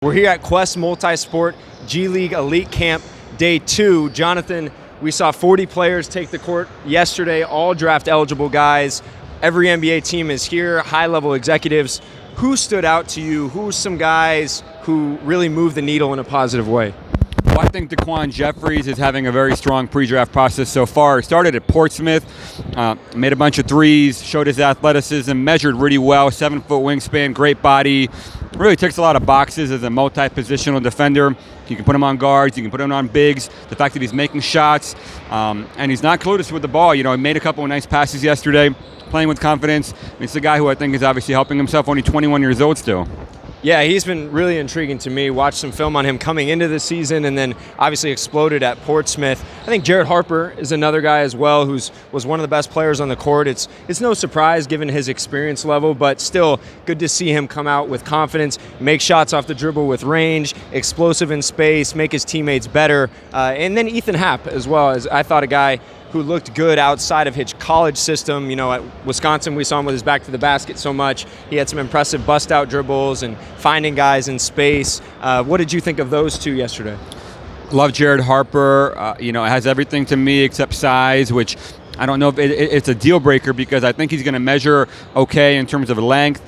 We're here at Quest Multisport G League Elite Camp Day 2. Jonathan, we saw 40 players take the court yesterday, all draft eligible guys. Every NBA team is here, high-level executives. Who stood out to you? Who's some guys who really moved the needle in a positive way? Well, I think Daquan Jeffries is having a very strong pre-draft process so far. He started at Portsmouth, made a bunch of threes, showed his athleticism, measured really well, 7-foot wingspan, great body. Really ticks a lot of boxes as a multi-positional defender. You can put him on guards, you can put him on bigs. The fact that he's making shots, and he's not clueless with the ball. You know, he made a couple of nice passes yesterday, playing with confidence. It's a guy who I think is obviously helping himself, only 21 years old still. Yeah, he's been really intriguing to me. Watched some film on him coming into the season and then obviously exploded at Portsmouth. I think Jared Harper is another guy as well who was one of the best players on the court. It's no surprise given his experience level, but still good to see him come out with confidence, make shots off the dribble with range, explosive in space, make his teammates better. And then Ethan Happ as well, as I thought a guy who looked good outside of his college system. You know, at Wisconsin, we saw him with his back to the basket so much. He had some impressive bust-out dribbles and finding guys in space. What did you think of those two yesterday? Love Jared Harper. You know, has everything to me except size, which I don't know if it's a deal breaker because I think he's going to measure okay in terms of length.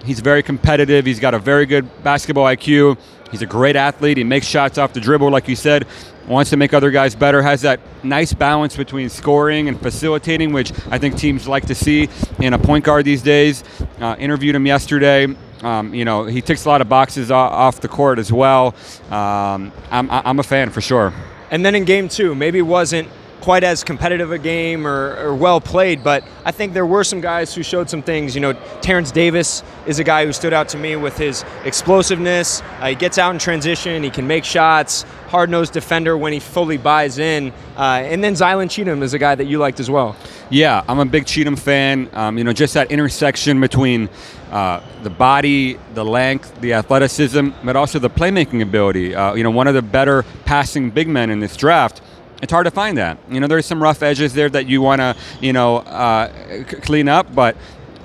He's very competitive. He's got a very good basketball IQ. He's a great athlete. He makes shots off the dribble, like you said. Wants to make other guys better. Has that nice balance between scoring and facilitating, which I think teams like to see in a point guard these days. Interviewed him yesterday. You know, he ticks a lot of boxes off the court as well. I'm a fan for sure. And then in game 2, maybe it wasn't quite as competitive a game or well played, but I think there were some guys who showed some things. You know, Terrence Davis is a guy who stood out to me with his explosiveness. He gets out in transition, he can make shots, hard-nosed defender when he fully buys in. And then Zylan Cheatham is a guy that you liked as well. Yeah, I'm a big Cheatham fan. You know, just that intersection between the body, the length, the athleticism, but also the playmaking ability. You know, one of the better passing big men in this draft. It's hard to find that. You know, there's some rough edges there that you want to, you know, clean up, but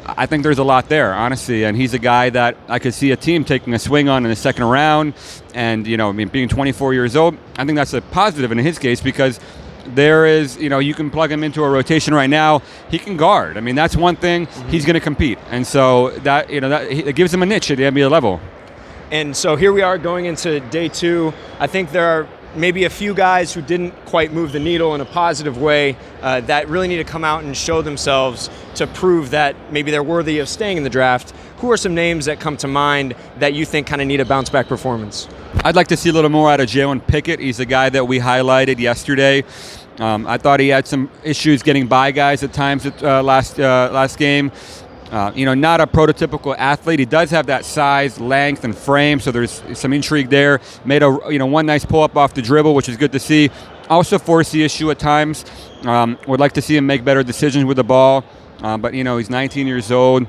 I think there's a lot there, honestly. And he's a guy that I could see a team taking a swing on in the second round. And, you know, I mean, being 24 years old, I think that's a positive in his case because there is, you know, you can plug him into a rotation right now. He can guard. I mean, that's one thing. He's going to compete. And so that, you know, that it gives him a niche at the NBA level. And so here we are going into day 2. I think there are maybe a few guys who didn't quite move the needle in a positive way that really need to come out and show themselves to prove that maybe they're worthy of staying in the draft. Who are some names that come to mind that you think kind of need a bounce-back performance? I'd like to see a little more out of Jalen Pickett. He's a guy that we highlighted yesterday. I thought he had some issues getting by guys at times at last game. You know, not a prototypical athlete. He does have that size, length, and frame, so there's some intrigue there. Made one nice pull-up off the dribble, which is good to see. Also forced the issue at times. Would like to see him make better decisions with the ball. But, you know, he's 19 years old,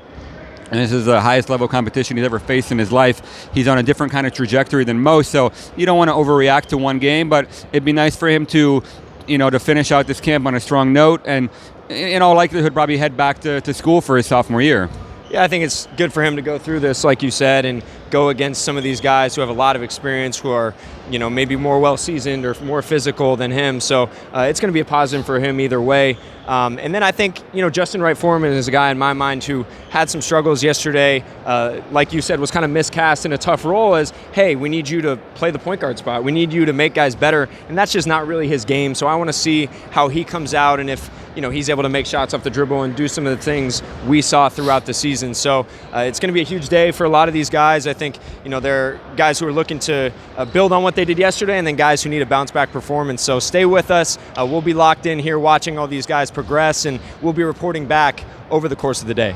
and this is the highest level competition he's ever faced in his life. He's on a different kind of trajectory than most, so you don't want to overreact to one game, but it'd be nice for him to, you know, to finish out this camp on a strong note and in all likelihood probably head back to school for his sophomore year. Yeah, I think it's good for him to go through this, like you said, and go against some of these guys who have a lot of experience, who are, you know, maybe more well-seasoned or more physical than him. So it's going to be a positive for him either way. And then I think, you know, Justin Wright Foreman is a guy in my mind who had some struggles yesterday. Like you said, was kind of miscast in a tough role as, hey, we need you to play the point guard spot. We need you to make guys better. And that's just not really his game. So I want to see how he comes out and if, you know, he's able to make shots off the dribble and do some of the things we saw throughout the season. So it's going to be a huge day for a lot of these guys. I think, you know, they're guys who are looking to build on what they did yesterday and then guys who need a bounce-back performance. So stay with us. We'll be locked in here watching all these guys progress, and we'll be reporting back over the course of the day.